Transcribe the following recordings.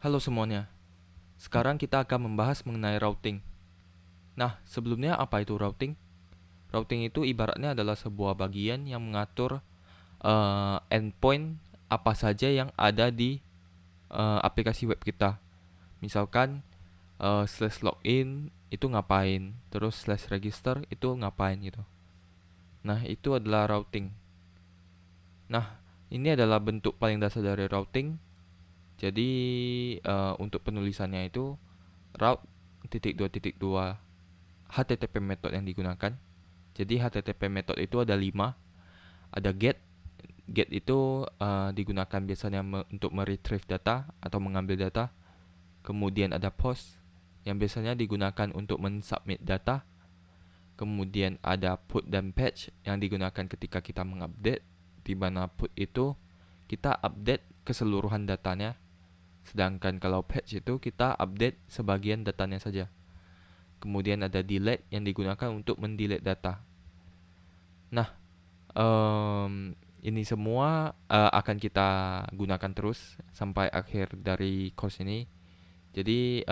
Halo semuanya, sekarang kita akan membahas mengenai routing. Nah, sebelumnya apa itu routing? Routing itu ibaratnya adalah sebuah bagian yang mengatur endpoint apa saja yang ada di aplikasi web kita. Misalkan slash login itu ngapain, terus slash register itu ngapain gitu. Nah, itu adalah routing. Nah, ini adalah bentuk paling dasar dari routing. Jadi untuk penulisannya itu route titik dua titik dua HTTP method yang digunakan. Jadi HTTP method itu ada 5. Ada get. Get itu digunakan biasanya untuk meretrieve data atau mengambil data. Kemudian ada post yang biasanya digunakan untuk mensubmit data. Kemudian ada put dan patch yang digunakan ketika kita mengupdate, di mana put itu kita update keseluruhan datanya, sedangkan kalau patch itu kita update sebagian datanya saja. Kemudian ada delete yang digunakan untuk mendelete data. Nah, ini semua akan kita gunakan terus sampai akhir dari course ini. Jadi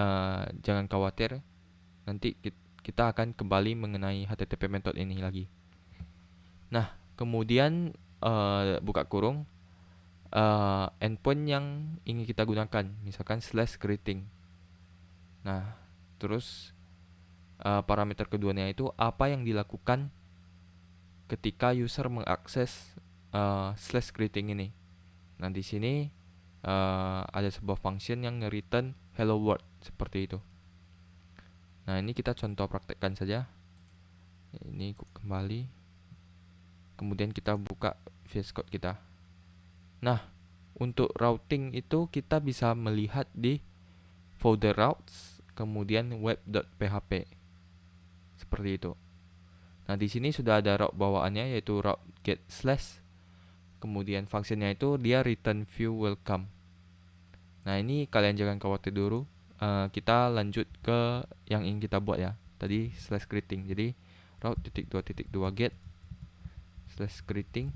jangan khawatir, nanti kita akan kembali mengenai HTTP method ini lagi. Nah, kemudian buka kurung endpoint yang ingin kita gunakan, misalkan slash greeting. Nah, terus parameter keduanya itu apa yang dilakukan ketika user mengakses slash greeting ini. Nah, di sini ada sebuah function yang nge-return hello world seperti itu. Nah, ini kita contoh praktekkan saja. Ini kembali. Kemudian kita buka VS Code kita. Nah, untuk routing itu kita bisa melihat di folder routes, kemudian web.php. Seperti itu. Nah, di sini sudah ada route bawaannya, yaitu route get slash. Kemudian fungsinya itu dia return view welcome. Nah, ini kalian jangan khawatir dulu. Kita lanjut ke yang ingin kita buat ya. Tadi slash greeting. Jadi route titik dua get slash greeting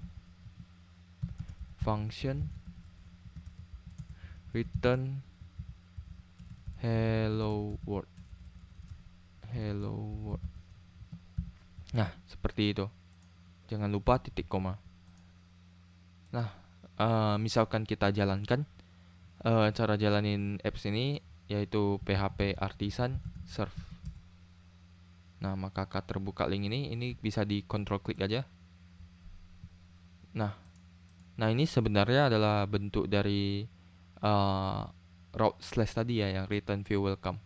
function return hello world. Nah, seperti itu. Jangan lupa titik koma. Nah, misalkan kita jalankan cara jalanin apps ini, yaitu PHP Artisan Serve. Nah, maka terbuka link ini bisa di control klik aja. Nah, ini sebenarnya adalah bentuk dari route slash tadi ya, yang return view welcome.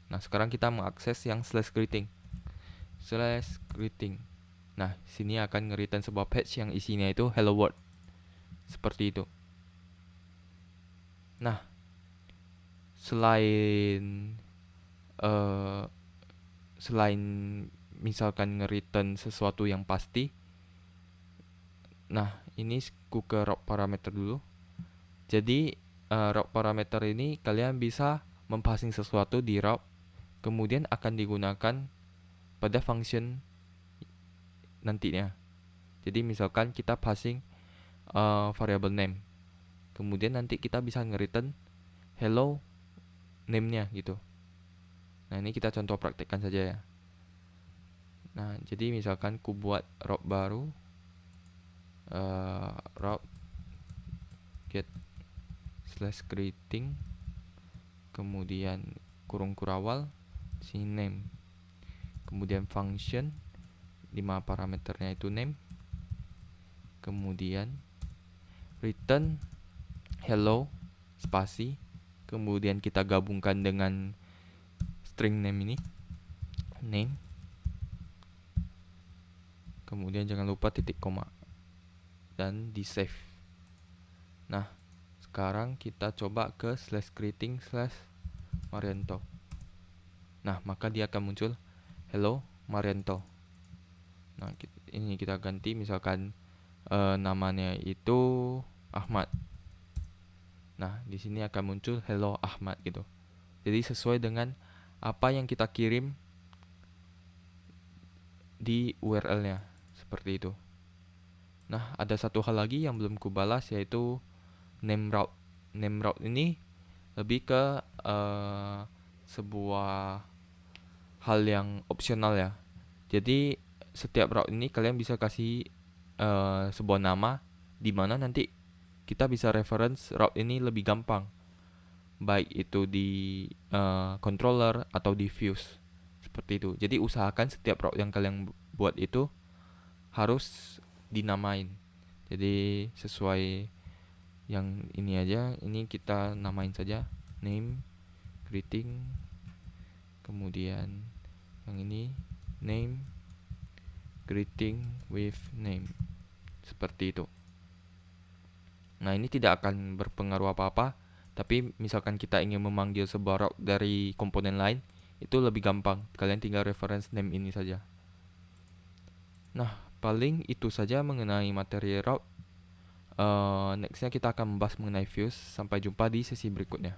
Nah, sekarang kita mengakses yang slash greeting. Nah, sini akan nge-return sebuah page yang isinya itu hello world. Seperti itu. Nah, selain misalkan nge-return sesuatu yang pasti. Nah, ini ku ke route parameter dulu. Jadi route parameter ini kalian bisa mempassing sesuatu di route, kemudian akan digunakan pada function nantinya. Jadi misalkan kita passing variable name, kemudian nanti kita bisa nge-return hello name-nya gitu. Nah, ini kita contoh praktekkan saja ya. Nah, jadi misalkan ku buat route baru, route get slash greeting, kemudian kurung kurawal, sini name, kemudian function 5 parameternya itu name, kemudian return hello spasi, kemudian kita gabungkan dengan string name ini, name, kemudian jangan lupa titik koma, dan di save. Nah, sekarang kita coba ke slash greeting slash Marianto. Nah, maka dia akan muncul hello Marianto. Nah, ini kita ganti, misalkan namanya itu Ahmad. Nah, di sini akan muncul hello Ahmad gitu. Jadi sesuai dengan apa yang kita kirim di URL-nya. seperti itu. Nah, ada satu hal lagi yang belum kubalas, yaitu name route. Name route ini lebih ke sebuah hal yang opsional ya. Jadi setiap route ini kalian bisa kasih sebuah nama, di mana nanti kita bisa reference route ini lebih gampang, baik itu di controller atau di views, seperti itu. Jadi usahakan setiap route yang kalian buat itu harus dinamain. Jadi sesuai yang ini aja, ini kita namain saja name, greeting, kemudian yang ini name, greeting with name, seperti itu. Nah, ini tidak akan berpengaruh apa-apa, tapi misalkan kita ingin memanggil sebuah route dari komponen lain, itu lebih gampang. Kalian tinggal reference name ini saja. Nah, paling itu saja mengenai materi route. Nextnya kita akan membahas mengenai views. Sampai jumpa di sesi berikutnya.